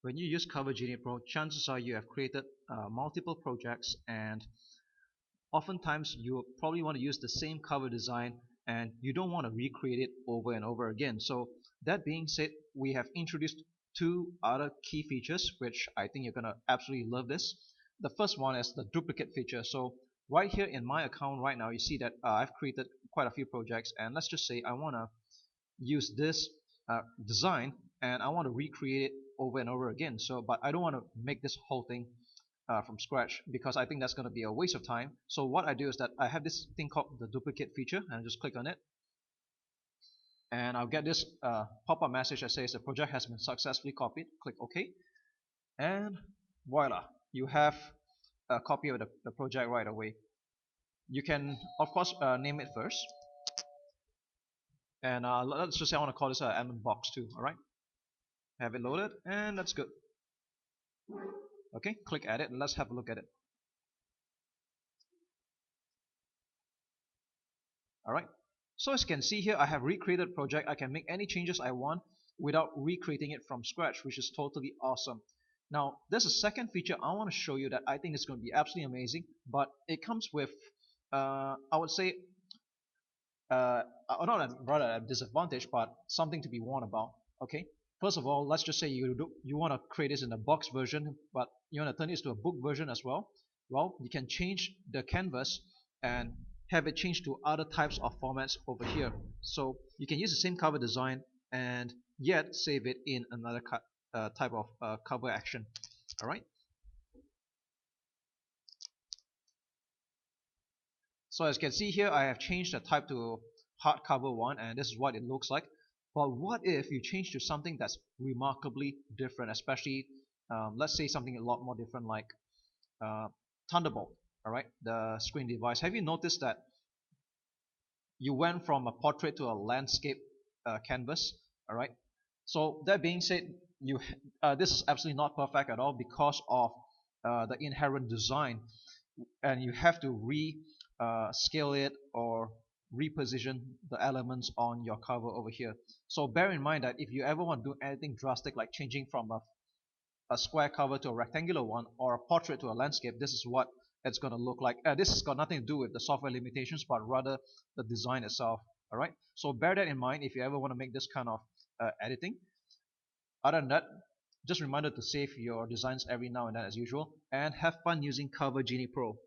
when you use Cover Genie Pro, chances are you have created multiple projects, and oftentimes you probably want to use the same cover design and you don't want to recreate it over and over again. So that being said, we have introduced two other key features which I think you're gonna absolutely love this. The first one is the duplicate feature. So right here in my account right now, you see that I've created quite a few projects, and let's just say I want to use this design and I want to recreate it over and over again. So, but I don't want to make this whole thing from scratch because I think that's going to be a waste of time. So what I do is that I have this thing called the duplicate feature, and I just click on it, and I'll get this pop-up message that says the project has been successfully copied. Click OK, and voila, you have a copy of the project right away. You can of course name it first, and let's just say I want to call this admin box 2. All right, have it loaded, and that's good. Okay, click edit and let's have a look at it. Alright, so as you can see here, I have recreated the project. I can make any changes I want without recreating it from scratch, which is totally awesome. Now there's a second feature I want to show you that I think is going to be absolutely amazing, but it comes with I would say not rather a disadvantage, but something to be warned about. Okay, first of all, let's just say you want to create this in a box version, but you want to turn this to a book version as well. Well, you can change the canvas and have it change to other types of formats over here. So you can use the same cover design and yet save it in another type of cover action. All right. So as you can see here, I have changed the type to hardcover one, and this is what it looks like. But what if you change to something that's remarkably different, especially let's say something a lot more different like uh, Thunderbolt, all right, the screen device. Have you noticed that you went from a portrait to a landscape canvas, all right? So that being said, this is absolutely not perfect at all because of the inherent design, and you have to scale it or reposition the elements on your cover over here. So bear in mind that if you ever want to do anything drastic like changing from a square cover to a rectangular one or a portrait to a landscape, this is what it's going to look like. This has got nothing to do with the software limitations, but rather the design itself. All right, so bear that in mind if you ever want to make this kind of editing. Other than that, just a reminder to save your designs every now and then as usual, and have fun using Cover Genie Pro.